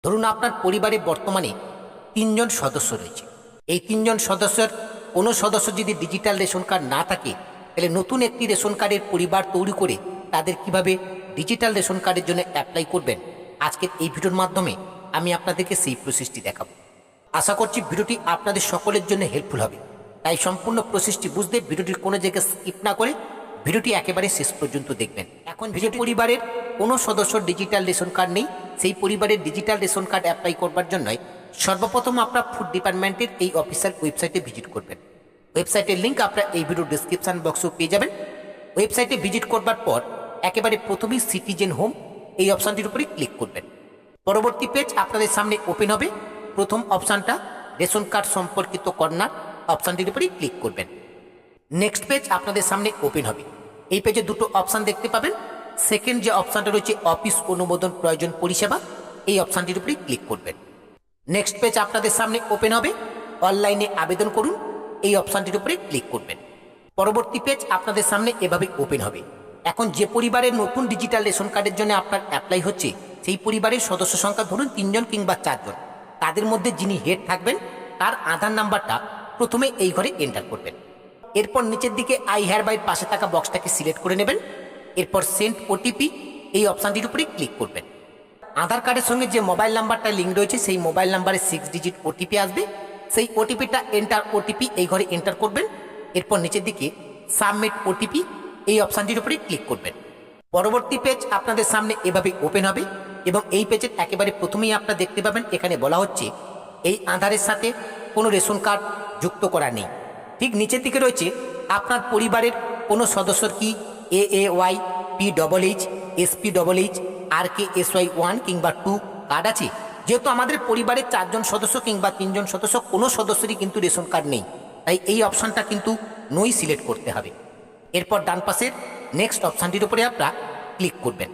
ধরুন আপনার পরিবারে বর্তমানে ৩ জন সদস্য রয়েছে। এই ৩ জন সদস্যের কোনো সদস্য যদি ডিজিটাল রেশন কার্ড না থাকে, তাহলে নতুন একটি রেশন কার্ডের পরিবার তৈরি করে তাদের কিভাবে ডিজিটাল রেশন কার্ডের জন্য অ্যাপ্লাই করবেন, আজকের এই ভিডিওর মাধ্যমে আমি আপনাদেরকে সেই প্রসেসটি দেখাবো। আশা করছি ভিডিওটি আপনাদের সকলের জন্য হেল্পফুল হবে, তাই সম্পূর্ণ প্রসেসটি বুঝতে ভিডিওটির কোনো জায়গায় স্কিপ না করে ভিডিওটি একেবারে শেষ পর্যন্ত দেখবেন। এখন যে পরিবারের কোনো সদস্যর ডিজিটাল রেশন কার্ড নেই, সেই পরিবারের ডিজিটাল রেশন কার্ড অ্যাপ্লাই করবার জন্য সর্বপ্রথম আপনার ফুড ডিপার্টমেন্টের এই অফিসিয়াল ওয়েবসাইটে ভিজিট করবেন। ওয়েবসাইটের লিঙ্ক আপনারা এই ভিডিওর ডিসক্রিপশন বক্সেও পেয়ে যাবেন। ওয়েবসাইটে ভিজিট করবার পর একেবারে প্রথমেই সিটিজেন হোম এই অপশানটির উপরে ক্লিক করবেন। পরবর্তী পেজ আপনাদের সামনে ওপেন হবে। প্রথম অপশানটা রেশন কার্ড সম্পর্কিত কর্নার অপশানটির উপরে ক্লিক করবেন। নেক্সট পেজ আপনাদের সামনে ওপেন হবে। এই পেজে দুটো অপশান দেখতে পাবেন। সেকেন্ড যে অপশানটা রয়েছে অফিস অনুমোদন প্রয়োজন পরিষেবা, এই অপশানটির উপরে ক্লিক করবেন। নেক্সট পেজ আপনাদের সামনে ওপেন হবে। অনলাইনে আবেদন করুন, এই অপশানটির উপরে ক্লিক করবেন। পরবর্তী পেজ আপনাদের সামনে এভাবে ওপেন হবে। এখন যে পরিবারের নতুন ডিজিটাল রেশন কার্ডের জন্য আপনার অ্যাপ্লাই হচ্ছে, সেই পরিবারের সদস্য সংখ্যা ধরুন ৩ জন কিংবা ৪ জন। তাদের মধ্যে যিনি হেড থাকবেন তার আধার নাম্বারটা প্রথমে এই ঘরে এন্টার করবেন। এরপর নিচের দিকে আই হেয়ার বাইয়ের পাশে থাকা বক্সটাকে সিলেক্ট করে নেবেন। এরপর সেন্ড ওটিপি এই অপশানটির উপরে ক্লিক করবেন। আধার কার্ডের সঙ্গে যে মোবাইল নাম্বারটা লিঙ্ক রয়েছে সেই মোবাইল নাম্বারে 6 ডিজিট ওটিপি আসবে। সেই ওটিপিটা এন্টার ওটিপি এই ঘরে এন্টার করবেন। এরপর নিচের দিকে সাবমিট ওটিপি এই অপশানটির উপরে ক্লিক করবেন। পরবর্তী পেজ আপনাদের সামনে এভাবে ওপেন হবে এবং এই পেজের একেবারে প্রথমেই আপনারা দেখতে পাবেন এখানে বলা হচ্ছে এই আধারের সাথে কোনো রেশন কার্ড যুক্ত করা নেই। ঠিক নিচের দিকে রয়েছে আপনার পরিবারের কোনো সদস্যর কি AAY PHH SPHH RKSY 1 কিংবা 2 কার্ড আছে। যেহেতু আমাদের পরিবারের 4 জন সদস্য কিংবা 3 জন সদস্য, কোনো সদস্যরই কিন্তু রেশন কার্ড নেই, তাই এই অপশানটা কিন্তু নই সিলেক্ট করতে হবে। এরপর ডান পাশের নেক্সট অপশানটির উপরে আপনারা ক্লিক করবেন।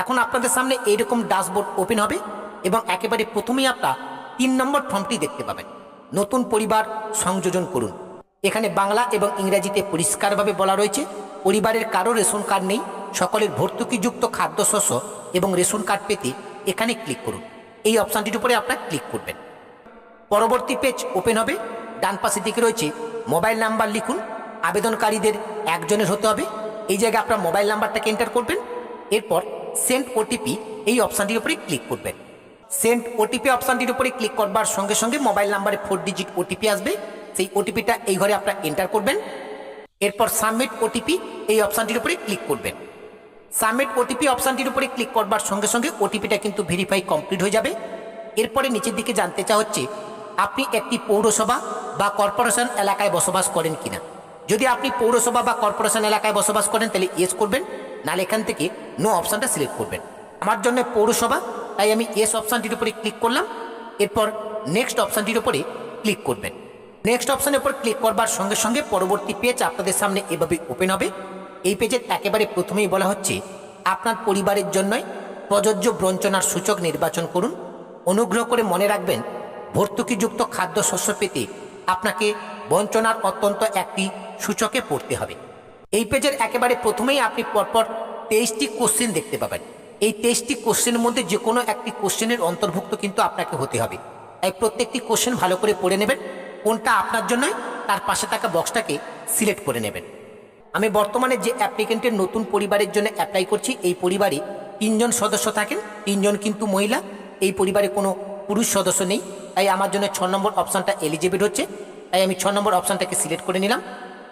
এখন আপনাদের সামনে এইরকম ড্যাশবোর্ড ওপেন হবে এবং একেবারে প্রথমেই আপনারা 3 নম্বর ফর্মটি দেখতে পাবেন। নতুন পরিবার সংযোজন করুন। এখানে বাংলা এবং ইংরেজিতে পরিষ্কারভাবে বলা রয়েছে পরিবারের কারো রেশন কার্ড নেই, সকলের ভর্তুকিযুক্ত খাদ্যশস্য এবং রেশন কার্ড পেতে এখানে ক্লিক করুন। এই অপশানটির উপরে আপনারা ক্লিক করবেন। পরবর্তী পেজ ওপেন হবে। ডান পাশের দিকে রয়েছে মোবাইল নাম্বার লিখুন। আবেদনকারীদের 1 জনের হতে হবে। এই জায়গায় আপনার মোবাইল নাম্বারটাকে এন্টার করবেন। এরপর সেন্ড ওটিপি এই অপশানটির উপরে ক্লিক করবেন। সেন্ড ওটিপি অপশানটির উপরে ক্লিক করবার সঙ্গে সঙ্গে মোবাইল নাম্বারে 4 ডিজিট ওটিপি আসবে। সেই ওটিপিটা এই ঘরে আপনারা এন্টার করবেন। এরপর সাবমিট ওটিপি এই অপশানটির উপরে ক্লিক করবেন। সাবমিট ওটিপি অপশানটির উপরে ক্লিক করবার সঙ্গে সঙ্গে ওটিপিটা কিন্তু ভেরিফাই কমপ্লিট হয়ে যাবে। এরপরে নিচের দিকে জানতে চাওয়া হচ্ছে আপনি একটি পৌরসভা বা কর্পোরেশন এলাকায় বসবাস করেন কিনা। যদি আপনি পৌরসভা বা কর্পোরেশন এলাকায় বসবাস করেন তাহলে ইয়েস করবেন, নাহলে এখান থেকে নো অপশানটা সিলেক্ট করবেন। আমার জন্য পৌরসভা, তাই আমি ইয়েস অপশানটির উপরে ক্লিক করলাম। এরপর নেক্সট অপশানটির উপরে ক্লিক করবেন। নেক্সট অপশানের উপর ক্লিক করবার সঙ্গে সঙ্গে পরবর্তী পেজ আপনাদের সামনে এভাবে ওপেন হবে। এই পেজের একেবারে প্রথমেই বলা হচ্ছে আপনার পরিবারের জন্য প্রযোজ্য বঞ্চনার সূচক নির্বাচন করুন। অনুগ্রহ করে মনে রাখবেন ভর্তুকিযুক্ত খাদ্যশস্য পেতে আপনাকে বঞ্চনার অত্যন্ত একটি সূচকে পড়তে হবে। এই পেজের একেবারে প্রথমেই আপনি পরপর 23টি কোশ্চেন দেখতে পাবেন। এই 23টি কোশ্চেনের মধ্যে যে কোনো একটি কোশ্চেনের অন্তর্ভুক্ত কিন্তু আপনাকে হতে হবে। তাই প্রত্যেকটি কোশ্চেন ভালো করে পড়ে নেবেন, কোনটা আপনার জন্যই তার পাশে থাকা বক্সটাকে সিলেক্ট করে নেবেন। আমি বর্তমানে যে অ্যাপ্লিকেন্টের নতুন পরিবারের জন্য অ্যাপ্লাই করছি, এই পরিবারে 3 জন সদস্য থাকেন, 3 জন কিন্তু মহিলা। এই পরিবারে কোনো পুরুষ সদস্য নেই, তাই আমার জন্য 6 নম্বর অপশানটা এলিজিবল হচ্ছে, তাই আমি 6 নম্বর অপশানটাকে সিলেক্ট করে নিলাম।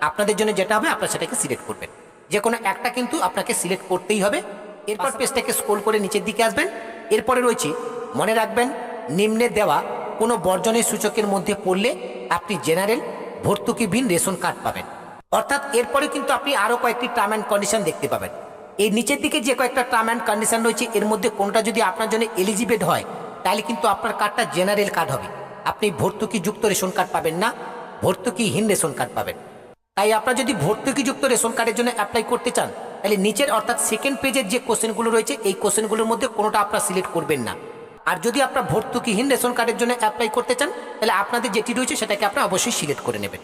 আপনাদের জন্য যেটা হবে আপনারা সেটাকে সিলেক্ট করবেন, যে কোনো একটা কিন্তু আপনাকে সিলেক্ট করতেই হবে। এরপর পেজটাকে স্ক্রল করে নিচের দিকে আসবেন। এরপরে রয়েছে মনে রাখবেন নিম্নে দেওয়া কোনো বর্জনের সূচকের মধ্যে পড়লে আপনি জেনারেল ভর্তুকিবিহীন রেশন কার্ড পাবেন। অর্থাৎ এরপরে কিন্তু আপনি আরও কয়েকটি টার্ম অ্যান্ড কন্ডিশন দেখতে পাবেন। এই নিচের দিকে যে কয়েকটা টার্ম অ্যান্ড কন্ডিশন রয়েছে এর মধ্যে কোনটা যদি আপনার জন্য এলিজিবল হয় তাহলে কিন্তু আপনার কার্ডটা জেনারেল কার্ড হবে। আপনি ভর্তুকিযুক্ত রেশন কার্ড পাবেন না, ভর্তুকিহীন রেশন কার্ড পাবেন। তাই আপনারা যদি ভর্তুকিযুক্ত রেশন কার্ডের জন্য অ্যাপ্লাই করতে চান তাহলে নিচের অর্থাৎ সেকেন্ড পেজের যে কোশ্চেনগুলো রয়েছে এই কোশ্চেনগুলোর মধ্যে কোনোটা আপনারা সিলেক্ট করবেন না। আর যদি আপনার ভর্তুকিহীন রেশন কার্ডের জন্য অ্যাপ্লাই করতে চান তাহলে আপনাদের যেটি রয়েছে সেটাকে আপনারা অবশ্যই সিলেক্ট করে নেবেন।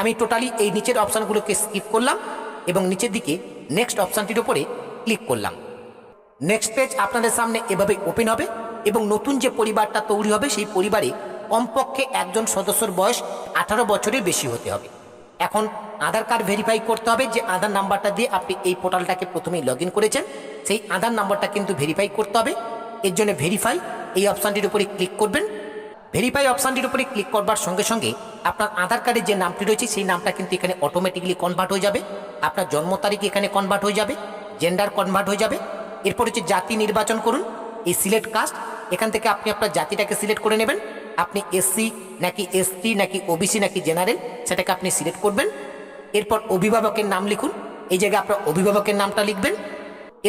আমি টোটালি এই নিচের অপশানগুলোকে স্কিপ করলাম এবং নিচের দিকে নেক্সট অপশানটির উপরে ক্লিক করলাম। নেক্সট পেজ আপনাদের সামনে এভাবে ওপেন হবে। এবং নতুন যে পরিবারটা তৈরি হবে সেই পরিবারে কমপক্ষে একজন সদস্যর বয়স 18 বছরের বেশি হতে হবে। এখন আধার কার্ড ভেরিফাই করতে হবে, যে আধার নাম্বারটা দিয়ে আপনি এই পোর্টালটাকে প্রথমেই লগ ইন করেছেন সেই আধার নাম্বারটা কিন্তু ভেরিফাই করতে হবে। এর জন্য ভেরিফাই এই অপশানটির উপরে ক্লিক করবেন। ভেরিফাই অপশানটির উপরে ক্লিক করবার সঙ্গে সঙ্গে আপনার আধার কার্ডে যে নামটি রয়েছে সেই নামটা কিন্তু এখানে অটোমেটিক্যালি কনভার্ট হয়ে যাবে। আপনার জন্ম তারিখ এখানে কনভার্ট হয়ে যাবে, জেন্ডার কনভার্ট হয়ে যাবে। এরপর হচ্ছে জাতি নির্বাচন করুন, এই সিলেক্ট কাস্ট, এখান থেকে আপনি আপনার জাতিটাকে সিলেক্ট করে নেবেন। আপনি এসসি নাকি এসটি নাকি ওবিসি নাকি জেনারেল সেটাকে আপনি সিলেক্ট করবেন। এরপর অভিভাবকের নাম লিখুন, এই জায়গায় আপনার অভিভাবকের নামটা লিখবেন।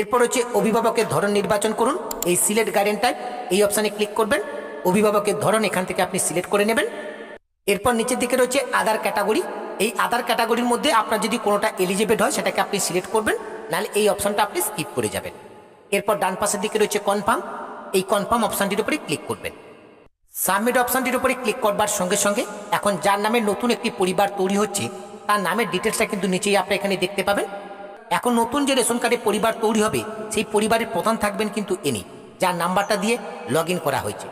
এরপর হচ্ছে অভিভাবকের ধরন নির্বাচন করুন, এই সিলেক্ট গাইডেন টাইপ এই অপশানে ক্লিক করবেন। অভিভাবকের ধরন এখান থেকে আপনি সিলেক্ট করে নেবেন। এরপর নিচের দিকে রয়েছে আধার ক্যাটাগরি, এই আধার ক্যাটাগরির মধ্যে আপনার যদি কোনোটা এলিজিবল হয় সেটাকে আপনি সিলেক্ট করবেন, নাহলে এই অপশানটা আপনি স্কিপ করে যাবেন। এরপর ডান পাশের দিকে রয়েছে কনফার্ম, এই কনফার্ম অপশানটির উপরে ক্লিক করবেন। সাবমিট অপশানটির উপরে ক্লিক করবার সঙ্গে সঙ্গে এখন যার নামে নতুন একটি পরিবার তৈরি হচ্ছে তার নামের ডিটেলসটা কিন্তু নিচেই আপনি এখানে দেখতে পাবেন। এখন নতুন যে রেশন কার্ডে পরিবার তৈরি হবে সেই পরিবারের প্রধান থাকবেন কিন্তু ইনি, যার নাম্বারটা দিয়ে লগ ইন করা হয়েছে।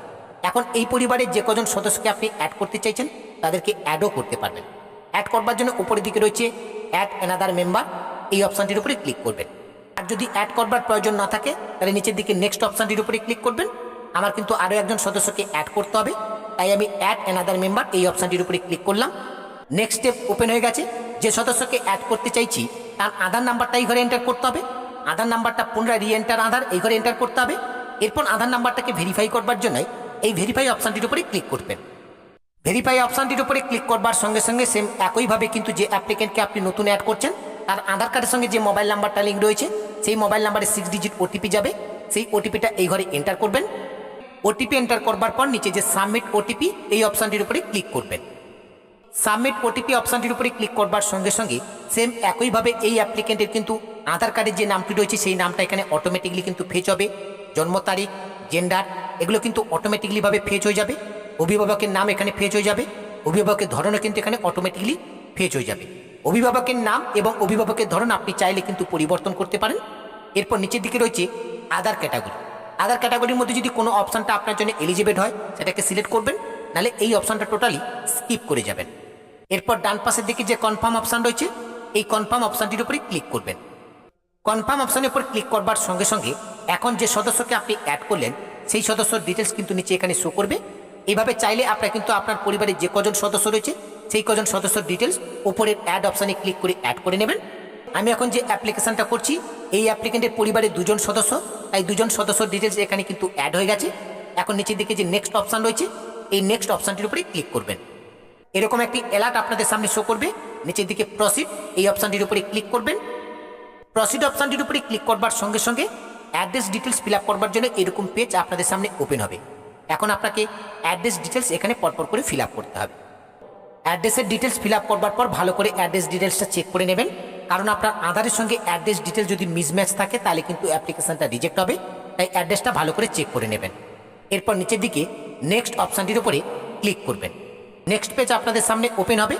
এখন এই পরিবারের যে কজন সদস্যকে আপনি অ্যাড করতে চাইছেন তাদেরকে অ্যাডও করতে পারবেন। অ্যাড করবার জন্য উপরের দিকে রয়েছে অ্যাড অ্যানাদার মেম্বার, এই অপশানটির উপরে ক্লিক করবেন। আর যদি অ্যাড করবার প্রয়োজন না থাকে তাহলে নিচের দিকে নেক্সট অপশানটির উপরে ক্লিক করবেন। আমার কিন্তু আরও একজন সদস্যকে অ্যাড করতে হবে, তাই আমি অ্যাড অ্যানাদার মেম্বার এই অপশানটির উপরে ক্লিক করলাম। নেক্সট স্টেপ ওপেন হয়ে গেছে। যে সদস্যকে অ্যাড করতে চাইছি তার আধার নাম্বারটা এই ঘরে এন্টার করতে হবে। আধার নাম্বারটা পুনরায় রিএন্টার আধার এই ঘরে এন্টার করতে হবে। এরপর আধার নাম্বারটাকে ভেরিফাই করবার জন্য এই ভেরিফাই অপশানটির উপরে ক্লিক করবেন। ভেরিফাই অপশানটির উপরে ক্লিক করবার সঙ্গে সঙ্গে সেম একইভাবে কিন্তু যে অ্যাপ্লিকেন্টকে আপনি নতুন অ্যাড করছেন তার আধার কার্ডের সঙ্গে যে মোবাইল নাম্বারটা লিঙ্ক রয়েছে সেই মোবাইল নাম্বারে 6 ডিজিট ওটিপি যাবে, সেই ওটিপিটা এই ঘরে এন্টার করবেন। ওটিপি এন্টার করবার পর নিচে যে সাবমিট ওটিপি এই অপশানটির উপরে ক্লিক করবেন। সাবমিট ওটিপি অপশানটির উপরে ক্লিক করবার সঙ্গে সঙ্গে সেম একইভাবে এই অ্যাপ্লিকেন্টের কিন্তু আধার কার্ডের যে নামটি রয়েছে সেই নামটা এখানে অটোমেটিকলি কিন্তু ফেচ হবে। জন্ম তারিখ, জেন্ডার এগুলো কিন্তু অটোমেটিকলিভাবে ফেচ হয়ে যাবে। অভিভাবকের নাম এখানে ফেচ হয়ে যাবে, অভিভাবকের ধরনও কিন্তু এখানে অটোমেটিকলি ফেচ হয়ে যাবে। অভিভাবকের নাম এবং অভিভাবকের ধরন আপনি চাইলে কিন্তু পরিবর্তন করতে পারেন। এরপর নিচের দিকে রয়েছে আধার ক্যাটাগরি। আধার ক্যাটাগরির মধ্যে যদি কোনো অপশানটা আপনার জন্য এলিজিবল হয় সেটাকে সিলেক্ট করবেন, নাহলে এই অপশানটা টোটালি স্কিপ করে যাবেন। এরপর ডান পাশের দিকে যে কনফার্ম অপশান রয়েছে এই কনফার্ম অপশানটির উপরে ক্লিক করবেন। কনফার্ম অপশানের উপর ক্লিক করবার সঙ্গে সঙ্গে এখন যে সদস্যকে আপনি অ্যাড করলেন সেই সদস্যর ডিটেলস কিন্তু নিচে এখানে শো করবে। এইভাবে চাইলে আপনারা কিন্তু আপনার পরিবারের যে কজন সদস্য রয়েছে সেই কজন সদস্যর ডিটেলস উপরের অ্যাড অপশানে ক্লিক করে অ্যাড করে নেবেন। আমি এখন যে অ্যাপ্লিকেশনটা করছি এই অ্যাপ্লিকেন্টের পরিবারের দুজন সদস্য, তাই দুজন সদস্যর ডিটেলস এখানে কিন্তু অ্যাড হয়ে গেছে। এখন নিচের দিকে যে নেক্সট অপশান রয়েছে এই নেক্সট অপশানটির উপরে ক্লিক করবেন। এরকম একটি অ্যালার্ট আপনাদের সামনে শো করবে। নিচের দিকে প্রসিড এই অপশানটির উপরে ক্লিক করবেন। প্রসিড অপশানটির উপরে ক্লিক করবার সঙ্গে সঙ্গে অ্যাড্রেস ডিটেলস ফিল আপ করবার জন্য এরকম পেজ আপনাদের সামনে ওপেন হবে। এখন আপনাকে অ্যাড্রেস ডিটেলস এখানে পরপর করে ফিল আপ করতে হবে। অ্যাড্রেসের ডিটেলস ফিল আপ করবার পর ভালো করে অ্যাড্রেস ডিটেলসটা চেক করে নেবেন, কারণ আপনার আধারের সঙ্গে অ্যাড্রেস ডিটেলস যদি মিসম্যাচ থাকে তাহলে কিন্তু অ্যাপ্লিকেশনটা রিজেক্ট হবে, তাই অ্যাড্রেসটা ভালো করে চেক করে নেবেন। এরপর নিচের দিকে নেক্সট অপশানটির উপরে ক্লিক করবেন। নেক্সট পেজ আপনাদের সামনে ওপেন হবে।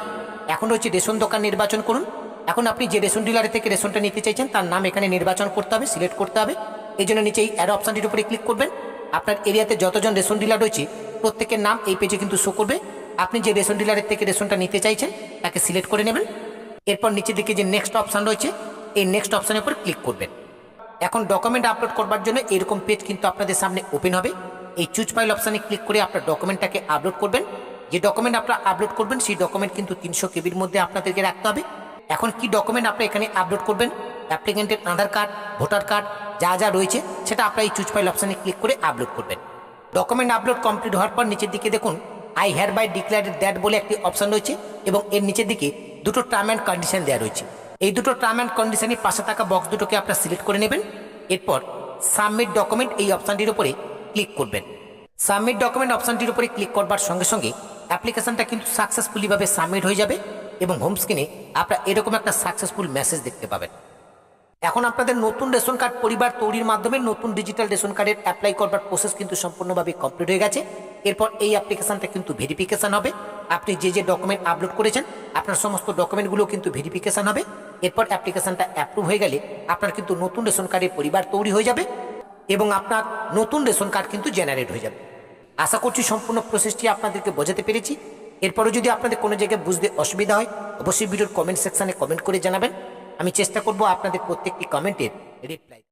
এখন রয়েছে রেশন দোকান নির্বাচন করুন। এখন আপনি যে রেশন ডিলারের থেকে রেশনটা নিতে চাইছেন তার নাম এখানে নির্বাচন করতে হবে, সিলেক্ট করতে হবে। এই জন্য নিচে এই অ্যাড অপশানটির উপরে ক্লিক করবেন। আপনার এরিয়াতে যতজন রেশন ডিলার রয়েছে প্রত্যেকের নাম এই পেজে কিন্তু শো করবে। আপনি যে রেশন ডিলারের থেকে রেশনটা নিতে চাইছেন তাকে সিলেক্ট করে নেবেন। এরপর নিচের দিকে যে নেক্সট অপশান রয়েছে এই নেক্সট অপশানের উপর ক্লিক করবেন। এখন ডকুমেন্ট আপলোড করবার জন্য এরকম পেজ কিন্তু আপনাদের সামনে ওপেন হবে। এই চুজ ফাইল অপশানে ক্লিক করে আপনার ডকুমেন্টটাকে আপলোড করবেন। যে ডকুমেন্ট আপনারা আপলোড করবেন সেই ডকুমেন্ট কিন্তু 300 কেবির মধ্যে আপনাদেরকে রাখতে হবে। এখন কি ডকুমেন্ট আপনি এখানে আপলোড করবেন, অ্যাপ্লিকেন্টের আধার কার্ড, ভোটার কার্ড যা যা রয়েছে সেটা আপনার এই চুজ ফাইল অপশানে ক্লিক করে আপলোড করবেন। ডকুমেন্ট আপলোড কমপ্লিট হওয়ার পর নিচের দিকে দেখুন I hereby declared that বলে একটি অপশান রয়েছে এবং এর নিচের দিকে দুটো টার্ম অ্যান্ড কন্ডিশন দেওয়া রয়েছে। এই দুটো টার্ম অ্যান্ড কন্ডিশনের পাশে থাকা বক্স দুটোকে আপনারা সিলেক্ট করে নেবেন। এরপর সাবমিট ডকুমেন্ট এই অপশানটির উপরে ক্লিক করবেন। সাবমিট ডকুমেন্ট অপশানটির উপরে ক্লিক করবার সঙ্গে সঙ্গে অ্যাপ্লিকেশনটা কিন্তু সাকসেসফুলিভাবে সাবমিট হয়ে যাবে এবং হোম স্ক্রিনে আপনারা এরকম একটা সাকসেসফুল মেসেজ দেখতে পাবেন। এখন আপনাদের নতুন রেশন কার্ড পরিবার তৈরির মাধ্যমে নতুন ডিজিটাল রেশন কার্ডের অ্যাপ্লাই করবার প্রসেস কিন্তু সম্পূর্ণভাবে কমপ্লিট হয়ে গেছে। এরপর এই অ্যাপ্লিকেশনটা কিন্তু ভেরিফিকেশন হবে। আপনি যে যে ডকুমেন্ট আপলোড করেছেন আপনার সমস্ত ডকুমেন্টগুলো কিন্তু ভেরিফিকেশন হবে। এরপর অ্যাপ্লিকেশনটা অ্যাপ্রুভ হয়ে গেলে আপনার কিন্তু নতুন রেশন কার্ডের পরিবার তৈরি হয়ে যাবে। এবং আপনার নতুন রেশন কার্ড কিন্তু জেনারেট হয়ে যাবে। আশা করছি সম্পূর্ণ প্রসেসটি আপনাদেরকে বোঝাতে পেরেছি। এরপরও যদি আপনাদের কোনো জায়গায় বুঝতে অসুবিধা হয় অবশ্যই ভিডিওর কমেন্ট সেকশানে কমেন্ট করে জানাবেন। আমি চেষ্টা করব আপনাদের প্রত্যেকটি কমেন্টের রিপ্লাই